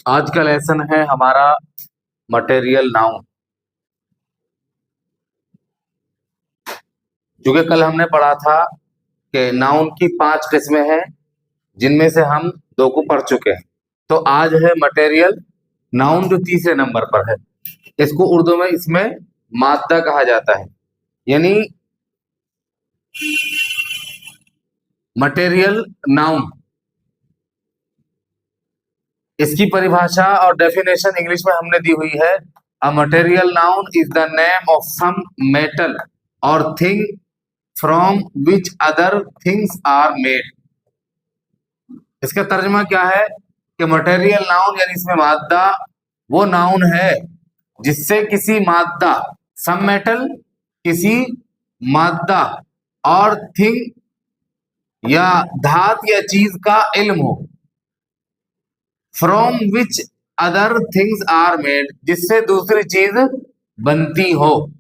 आज का लेसन है हमारा मटेरियल नाउन। क्योंकि कल हमने पढ़ा था कि नाउन की 5 किस्में हैं, जिनमें से हम 2 को पढ़ चुके हैं। तो आज है मटेरियल नाउन, जो तीसरे नंबर पर है। इसको उर्दू में इसमें मादा कहा जाता है, यानी मटेरियल नाउन। इसकी परिभाषा और डेफिनेशन इंग्लिश में हमने दी हुई है। A material noun is the name of some metal और thing from which other things are made. इसका तर्जमा क्या है कि मटेरियल नाउन यानी इसमें मादा वो नाउन है जिससे किसी मादा, सम मेटल, किसी मादा और थिंग या धात या चीज का इल्म हो, from which other things are made, जिससे दूसरी चीज बनती हो।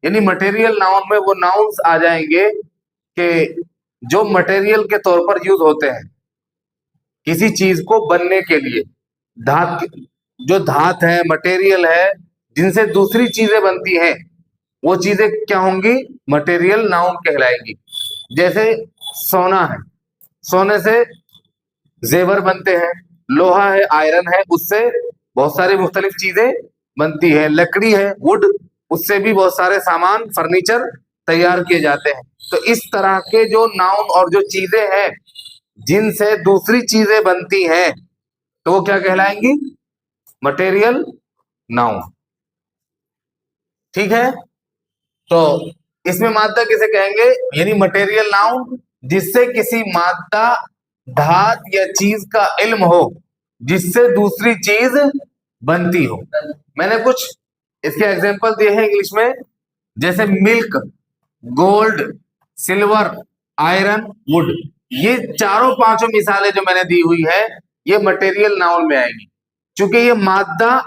यानी मटेरियल नाउन में वो नाउन्स आ जाएंगे कि जो मटेरियल के तौर पर यूज होते हैं किसी चीज को बनने के लिए। धात, जो धात है, मटेरियल है, जिनसे दूसरी चीजें बनती हैं, वो चीजें क्या होंगी? मटेरियल नाउन कहलाएंगी। जैसे सोना है, सोने से जेवर बनते हैं। लोहा है, आयरन है, उससे बहुत सारी मुख्तलिफ चीजें बनती है। लकड़ी है, वुड, उससे भी बहुत सारे सामान, फर्नीचर तैयार किए जाते हैं। तो इस तरह के जो नाउन और जो चीजें हैं जिनसे दूसरी चीजें बनती हैं, तो वो क्या कहलाएंगी? Material noun. ठीक है, तो इसमें मादा किसे कहेंगे? यानी मटेरियल नाउन जिससे किसी मादा, धात या चीज का इल्म हो, जिससे दूसरी चीज बनती हो। मैंने कुछ इसके एग्जांपल दिए हैं इंग्लिश में, जैसे milk, gold, silver, iron, would. ये चारों पांचों मिसालें जो मैंने दी हुई है, ये मटेरियल नाउन में आएगी, क्योंकि ये मादा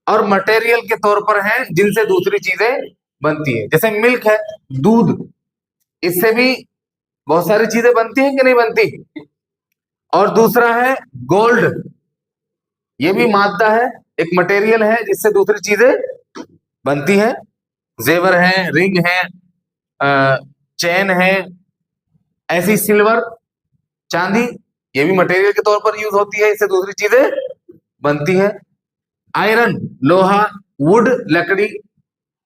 और मटेरियल के तौर पर हैं जिनसे दूसरी चीजें बनती है। जैसे मिल्क है, दूध, इससे भी बहुत सारी चीजें बनती हैं कि नहीं बनती? और दूसरा है गोल्ड, ये भी मादा है, एक मटेरियल है जिससे दूसरी चीजें बनती हैं। जेवर है, रिंग है, चैन है, ऐसी सिल्वर, चांदी, ये भी मटेरियल के तौर पर यूज होती है, इससे दूसरी चीजें बनती है। आयरन, लोहा, वुड, लकड़ी,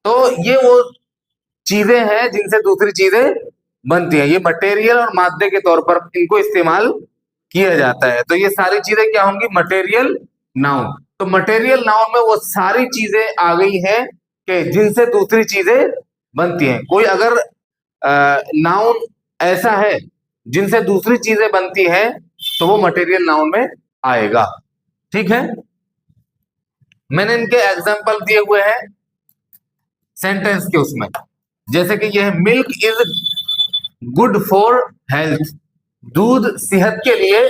तो ये वो चीजें हैं जिनसे दूसरी चीजें बनती हैं। ये मटेरियल और मादे के तौर पर इनको इस्तेमाल किया जाता है। तो ये सारी चीजें क्या होंगी? Material noun. तो मटेरियल नाउन में वो सारी चीजें आ गई हैं कि जिनसे दूसरी चीजें बनती हैं। कोई अगर नाउन ऐसा है जिनसे दूसरी चीजें बनती हैं, तो वो मटेरियल नाउन में आएगा। ठीक है, मैंने इनके एग्जांपल दिए हुए हैं सेंटेंस के उसमें। जैसे कि यह milk is good for health, दूध सेहत के लिए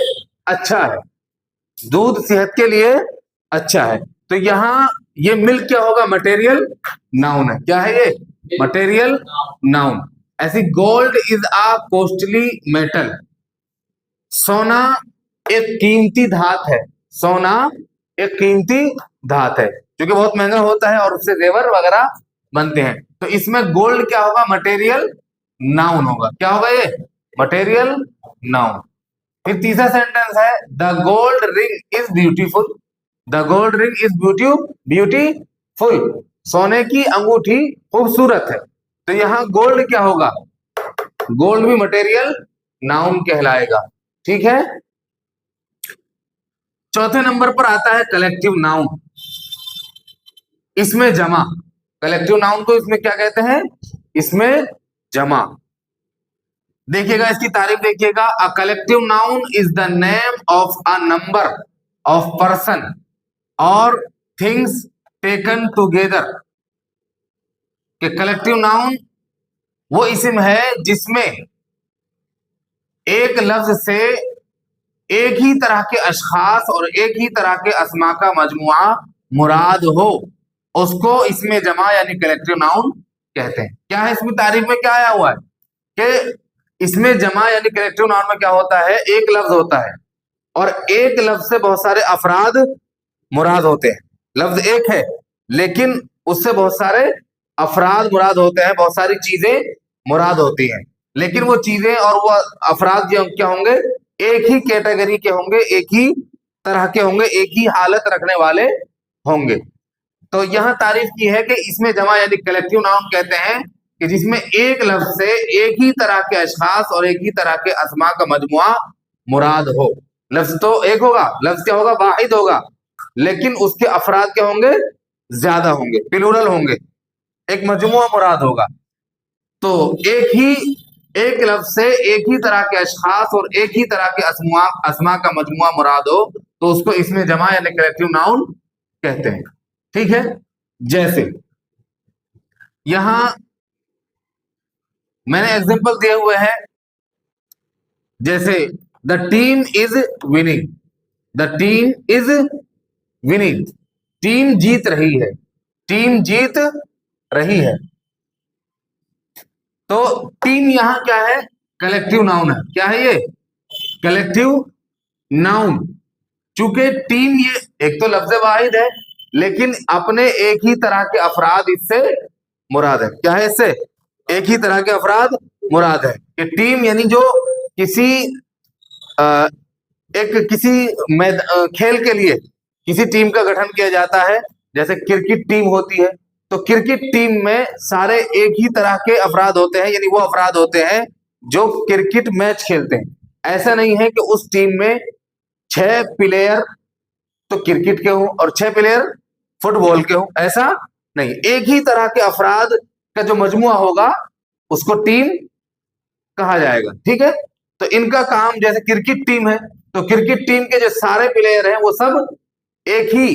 अच्छा है। दूध सेहत के लिए अच्छा है, तो यहां ये मिल्क क्या होगा? मटेरियल नाउन है। क्या है ये? Material noun. ऐसी gold is a costly metal, सोना एक कीमती धात है। सोना एक कीमती धात है क्योंकि बहुत महंगा होता है और उससे जेवर वगैरह बनते हैं। तो इसमें गोल्ड क्या होगा? मटेरियल नाउन होगा। क्या होगा ये? Material noun. फिर तीसरा सेंटेंस है the gold ring is beautiful, the gold ring is beautiful, सोने की अंगूठी खूबसूरत है। तो यहां गोल्ड क्या होगा? गोल्ड भी मटेरियल नाउन कहलाएगा। ठीक है, चौथे नंबर पर आता है कलेक्टिव नाउन। इसमें जमा, कलेक्टिव नाउन को इसमें क्या कहते हैं? इसमें जमा। देखिएगा, इसकी तारीफ देखिएगा। A collective noun is the name of a number of person और थिंग्स टेकन टुगेदर। कि कलेक्टिव नाउन वो इस्म है जिसमें एक लफ्ज से एक ही तरह के अशखास और एक ही तरह के अस्मा का मजमुआ मुराद हो, उसको इसमें जमा यानी कलेक्टिव नाउन कहते हैं। क्या है इसमें तारीफ में क्या आया हुआ है कि इसमें जमा यानी कलेक्टिव नाउन में क्या होता है? एक लफ्ज होता है और एक लफ्ज से बहुत सारे अफराद मुराद होते हैं। लफ्ज एक है लेकिन उससे बहुत सारे अफराद मुराद होते हैं, बहुत सारी चीजें मुराद होती हैं, लेकिन वो चीजें और वो अफराद जो क्या होंगे, एक ही कैटेगरी के होंगे, एक ही तरह के होंगे, एक ही हालत रखने वाले होंगे। तो यह तारीफ की है कि इसमें जमा यानी कलेक्टिव नाउन कहते हैं कि जिसमें एक लफ्ज से एक ही तरह के अशखास और एक ही तरह के अस्मा का मजमुआ मुराद हो। लफ्ज तो एक होगा, लफ्ज क्या होगा, वाहिद होगा, लेकिन उसके अफराद क्या होंगे, ज्यादा होंगे, प्लूरल होंगे, एक मजमुआ मुराद होगा। तो एक लफ्ज से एक ही तरह के अशखास और एक ही तरह के अस्मा का मजमुआ मुराद हो तो उसको इसमें जमा यानी कलेक्टिव नाउन कहते हैं। ठीक है, जैसे यहां मैंने एग्जांपल दिए हुए हैं, जैसे the team is winning, the team is winning, team जीत रही है, टीम जीत रही है। तो टीम यहां क्या है, कलेक्टिव नाउन है। क्या है ये, कलेक्टिव नाउन। चूंकि टीम ये एक तो लफ्ज वाहिद है लेकिन अपने एक ही तरह के अफराद इससे मुराद है। क्या है, इससे एक ही तरह के अफराद मुराद है कि टीम यानी जो किसी खेल के लिए किसी टीम का गठन किया जाता है, जैसे क्रिकेट टीम होती है, तो क्रिकेट टीम में सारे एक ही तरह के अफराद होते हैं, यानी वो अफराद होते हैं जो क्रिकेट मैच खेलते हैं। ऐसा नहीं है कि उस टीम में 6 प्लेयर तो क्रिकेट के हों और 6 प्लेयर फुटबॉल के हों, ऐसा नहीं। एक ही तरह के अफराद का जो मजमुआ होगा उसको टीम कहा जाएगा। ठीक है, तो इनका काम, जैसे क्रिकेट टीम है तो क्रिकेट टीम के जो सारे प्लेयर हैं वो सब एक ही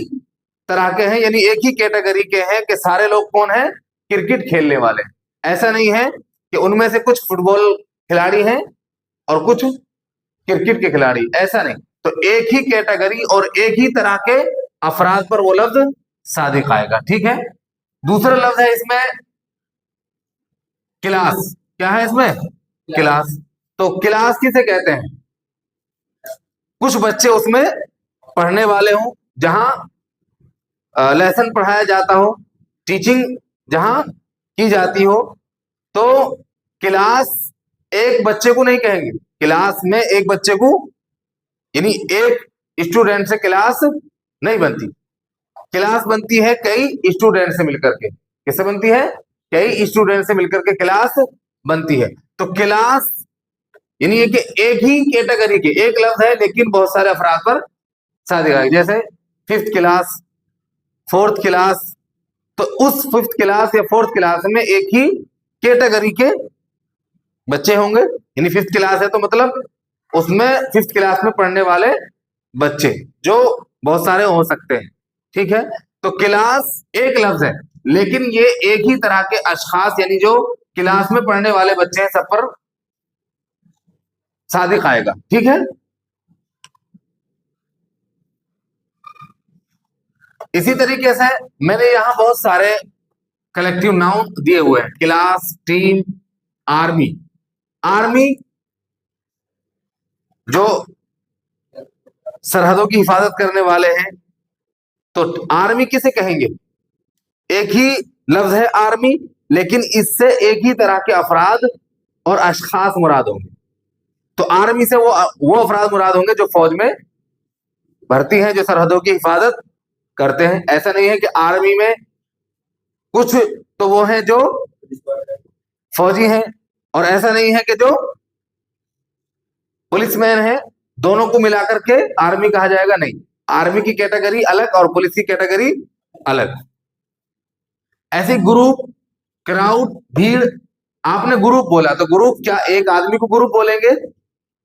तरह के हैं, यानी एक ही कैटेगरी के हैं कि सारे लोग कौन हैं, क्रिकेट खेलने वाले। ऐसा नहीं है कि उनमें से कुछ फुटबॉल खिलाड़ी हैं और कुछ क्रिकेट के खिलाड़ी, ऐसा नहीं। तो एक ही कैटेगरी और एक ही तरह के अफराद पर वो लफ्ज सादिक आएगा। ठीक है, दूसरा लफ्ज है इसमें क्लास। क्या है इसमें, क्लास। तो क्लास किसे कहते हैं, कुछ बच्चे उसमें पढ़ने वाले हों, जहां लेसन पढ़ाया जाता हो, टीचिंग जहां की जाती हो, तो क्लास एक बच्चे को नहीं कहेंगे, क्लास में एक बच्चे को यानी एक स्टूडेंट से क्लास नहीं बनती, क्लास बनती है कई स्टूडेंट से मिलकर के। किससे बनती है, कई स्टूडेंट से मिलकर के क्लास बनती है। तो क्लास यानी कि एक ही कैटेगरी के, एक लफ्ज है लेकिन बहुत सारे अफराद पर सादिक आएगा। जैसे 5th क्लास, 4th क्लास, तो उस 5th क्लास या 4th क्लास में एक ही कैटेगरी के बच्चे होंगे, यानी 5th क्लास है तो मतलब उसमें 5th क्लास में पढ़ने वाले बच्चे जो बहुत सारे हो सकते हैं। ठीक है, तो क्लास एक लफ्ज है लेकिन ये एक ही तरह के अशखास यानी जो क्लास में पढ़ने वाले बच्चे हैं सब पर सादिक आएगा। ठीक है, इसी तरीके से मैंने यहां बहुत सारे कलेक्टिव नाउन दिए हुए हैं, क्लास, टीम, आर्मी। आर्मी जो सरहदों की हिफाजत करने वाले हैं, तो आर्मी किसे कहेंगे, एक ही लफ्ज है आर्मी लेकिन इससे एक ही तरह के अफराद और अशखास मुराद होंगे। तो आर्मी से वो अफराद मुराद होंगे जो फौज में भर्ती हैं, जो सरहदों की हिफाजत करते हैं। ऐसा नहीं है कि आर्मी में कुछ तो वो हैं जो फौजी हैं और ऐसा नहीं है कि जो पुलिसमैन है, दोनों को मिलाकर के आर्मी कहा जाएगा, नहीं। आर्मी की कैटेगरी अलग और पुलिस की कैटेगरी अलग। ऐसे ग्रुप, क्राउड, भीड़। आपने ग्रुप बोला तो ग्रुप क्या एक आदमी को ग्रुप बोलेंगे,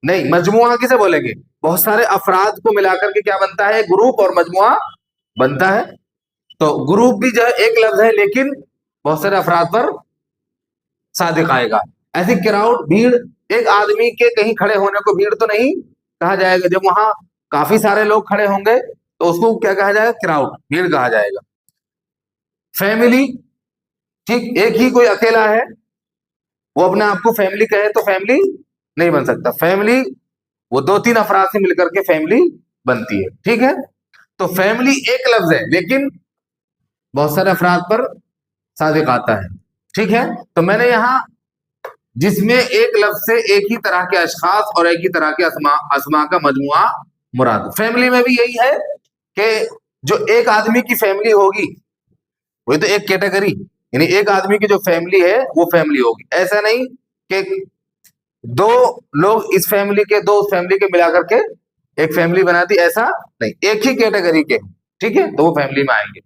नहीं। मजमुआ किसे बोलेंगे, बहुत सारे अफराद को मिलाकर के क्या बनता है, ग्रुप और मजमुआ बनता है। तो ग्रुप भी जो है एक लफ्ज है लेकिन बहुत सारे अफराद पर सादिक आएगा। ऐसी क्राउड, भीड़, एक आदमी के कहीं खड़े होने को भीड़ तो नहीं कहा जाएगा, जब वहां काफी सारे लोग खड़े होंगे तो उसको क्या कहा जाएगा, क्राउड, भीड़ कहा जाएगा। फैमिली, ठीक, एक ही कोई अकेला है वो अपने आप को फैमिली कहे तो फैमिली नहीं बन सकता। फैमिली वो 2-3 अफराद से मिलकर के फैमिली बनती है। ठीक है, तो फैमिली एक लफ्ज है लेकिन बहुत सारे अफराद पर सादिक आता है। ठीक है, तो मैंने यहां जिसमें एक लफ्ज से एक ही तरह के अशखास और एक ही तरह के अस्मा का मजमुआ मुराद। फैमिली में भी यही है कि जो एक आदमी की फैमिली होगी वही तो एक कैटेगरी, यानी एक आदमी की जो फैमिली है वो फैमिली होगी। ऐसा नहीं कि दो लोग इस फैमिली के दो उस फैमिली के मिलाकर के एक फैमिली बना दी, ऐसा नहीं, एक ही कैटेगरी के। ठीक है, तो वो फैमिली में आएंगे।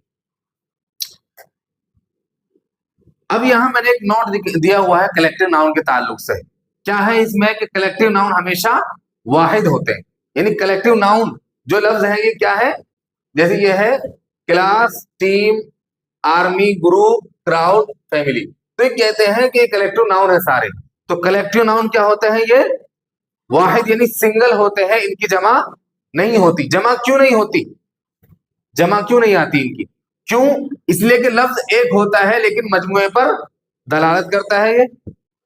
अब यहां मैंने एक नोट दिया हुआ है कलेक्टिव नाउन के ताल्लुक से। क्या है इसमें कि कलेक्टिव नाउन हमेशा वाहिद होते हैं, यानी कलेक्टिव नाउन जो लफ्ज है ये क्या है, जैसे ये है class, team, army, group, crowd, family, तो ये कहते हैं कि ये कलेक्टिव नाउन है सारे। तो कलेक्टिव नाउन क्या होते हैं, ये वाहिद यानी सिंगल होते हैं, इनकी जमा नहीं होती। जमा क्यों नहीं होती, जमा क्यों नहीं आती इनकी, क्यों, इसलिए कि लफ्ज एक होता है लेकिन मजमुए पर दलालत करता है ये,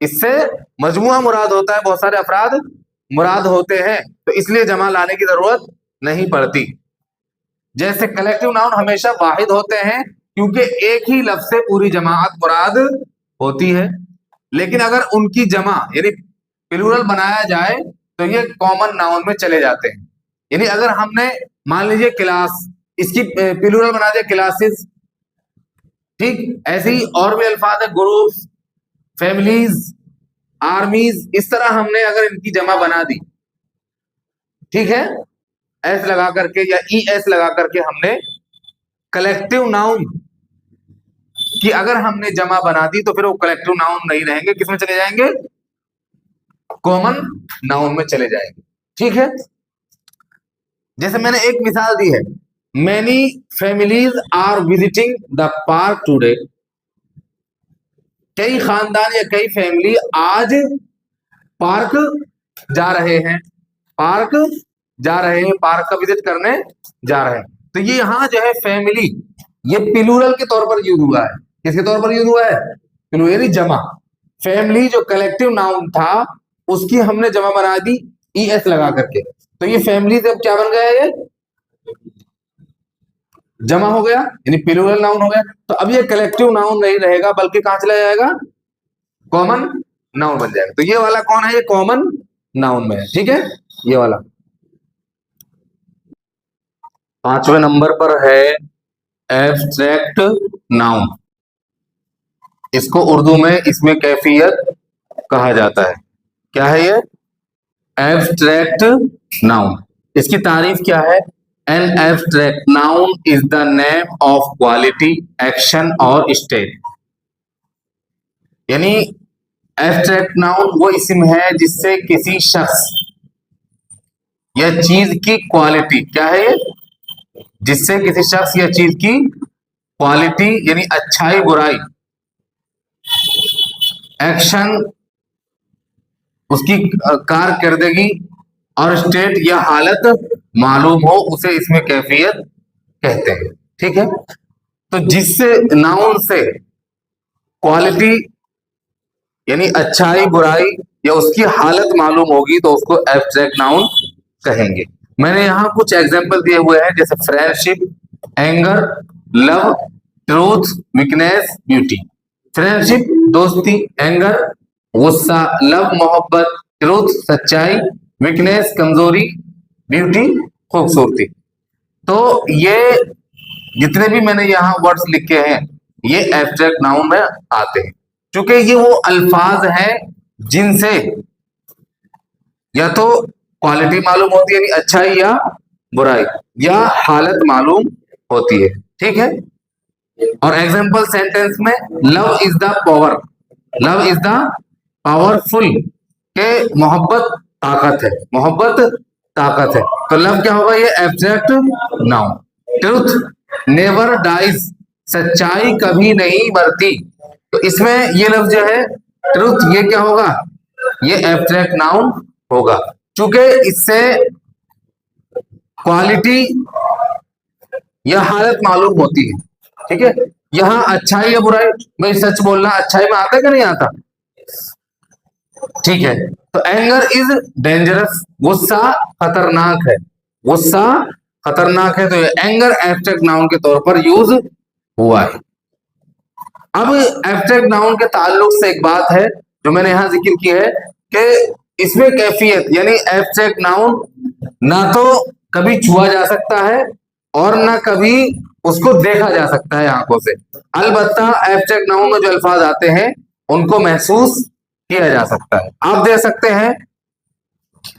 इससे मजमुआ मुराद होता है, बहुत सारे अफराद मुराद होते हैं, तो इसलिए जमा लाने की जरूरत नहीं पड़ती। जैसे कलेक्टिव नाउन हमेशा वाहिद होते हैं क्योंकि एक ही लफ्ज से पूरी जमात मुराद होती है, लेकिन अगर उनकी जमा यानी प्लूरल बनाया जाए तो ये कॉमन नाउन में चले जाते हैं। यानी अगर हमने मान लीजिए क्लास, इसकी प्लूरल बना दिया क्लासेस, ठीक, ऐसे ही और भी अल्फाज है, ग्रुप्स, फैमिलीज, आर्मीज, इस तरह हमने अगर इनकी जमा बना दी, ठीक है, एस लगा करके या ई एस लगा करके हमने कलेक्टिव नाउन कि अगर हमने जमा बना दी तो फिर वो कलेक्टिव नाउन नहीं रहेंगे, किसमें चले जाएंगे, कॉमन नाउन में चले जाएंगे। ठीक है, जैसे मैंने एक मिसाल दी है, many families are visiting the park today, कई खानदान या कई फैमिली आज पार्क जा रहे हैं, पार्क जा रहे हैं, पार्क का विजिट करने जा रहे हैं। तो ये यहां जो है फैमिली, ये प्लूरल के तौर पर यूज हुआ है, किसके तौर पर यूज हुआ है, प्लूरल जमा। फैमिली जो कलेक्टिव नाउन था उसकी हमने जमा बना दी ई एस लगा करके, तो ये फैमिली से अब क्या बन गया, ये जमा हो गया, यानी प्लूरल नाउन हो गया। तो अब ये कलेक्टिव नाउन नहीं रहेगा बल्कि कहां चला जाएगा, कॉमन नाउन बन जाएगा। तो ये वाला कौन है, ये कॉमन नाउन में है। ठीक है, ये वाला 5वें नंबर पर है एब्स्ट्रैक्ट नाउन। इसको उर्दू में इसमें कैफियत कहा जाता है। क्या है ये, एब्स्ट्रैक्ट नाउन। इसकी तारीफ क्या है, an abstract noun is the name of quality, action और स्टेट। यानी एब्स्ट्रैक्ट नाउन वो इस्म है जिससे किसी शख्स या चीज की क्वालिटी, क्या है ये, जिससे किसी शख्स या चीज की क्वालिटी यानी अच्छाई बुराई, एक्शन उसकी कारकर्दगी और स्टेट या हालत मालूम हो, उसे इसमें कैफियत कहते हैं। ठीक है, तो जिससे नाउन से क्वालिटी यानी अच्छाई बुराई या उसकी हालत मालूम होगी तो उसको एब्स्ट्रैक्ट नाउन कहेंगे। मैंने यहां कुछ एग्जांपल दिए हुए हैं, जैसे friendship, anger, love, truth, weakness, beauty. Friendship दोस्ती, एंगर गुस्सा, लव मोहब्बत, ट्रूथ सच्चाई, वीकनेस कमजोरी, ब्यूटी खूबसूरती। तो ये जितने भी मैंने यहाँ वर्ड्स लिखे हैं ये एब्स्ट्रैक्ट नाउन में आते हैं, क्योंकि ये वो अल्फाज हैं जिनसे या तो क्वालिटी मालूम होती है यानी अच्छाई या बुराई, या हालत मालूम होती है। ठीक है, और एग्जांपल सेंटेंस में love is the power, love is the powerful, के मोहब्बत ताकत है, मोहब्बत ताकत है, तो लव क्या होगा, ये abstract noun. Truth never dies, सच्चाई कभी नहीं मरती, तो इसमें ये लफ्ज जो है ट्रुथ, ये क्या होगा, ये एब्स्ट्रैक्ट नाउन होगा, क्योंकि इससे क्वालिटी या हालत मालूम होती है। ठीक है, यहां अच्छाई या बुराई, मैं सच बोलना अच्छाई में आता है कि नहीं आता, ठीक है। तो एंगर इज डेंजरस, गुस्सा खतरनाक है, गुस्सा खतरनाक है, तो ये एंगर एब्स्ट्रैक्ट नाउन के तौर पर यूज हुआ है। अब एब्स्ट्रैक्ट नाउन के ताल्लुक से एक बात है जो मैंने यहां जिक्र की है कि इसमें कैफियत यानी एब्स्ट्रैक्ट नाउन ना तो कभी छुआ जा सकता है और ना कभी उसको देखा जा सकता है आंखों से। अलबत्ता एब्स्ट्रैक्ट नाउन में जो अल्फाज आते हैं उनको महसूस किया जा सकता है। आप देख सकते हैं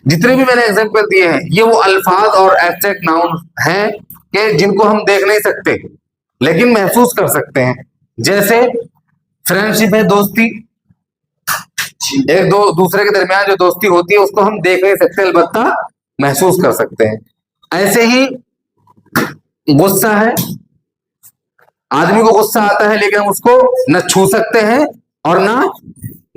जितने भी मैंने एग्जांपल दिए हैं ये वो अल्फाज और एब्स्ट्रैक्ट नाउन हैं कि जिनको हम देख नहीं सकते लेकिन महसूस कर सकते हैं। जैसे फ्रेंडशिप है, दोस्ती, एक दो दूसरे के दरमियान जो दोस्ती होती है उसको हम देख नहीं सकते अलबत्ता महसूस कर सकते हैं। ऐसे ही गुस्सा है, आदमी को गुस्सा आता है लेकिन हम उसको न छू सकते हैं और ना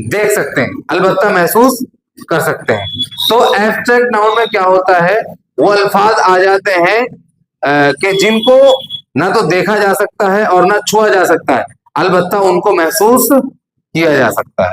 देख सकते हैं अलबत्ता महसूस कर सकते हैं। तो एब्स्ट्रैक्ट नाउन में क्या होता है वो अल्फाज आ जाते हैं कि जिनको ना तो देखा जा सकता है और ना छुआ जा सकता है अलबत्ता उनको महसूस किया जा सकता है।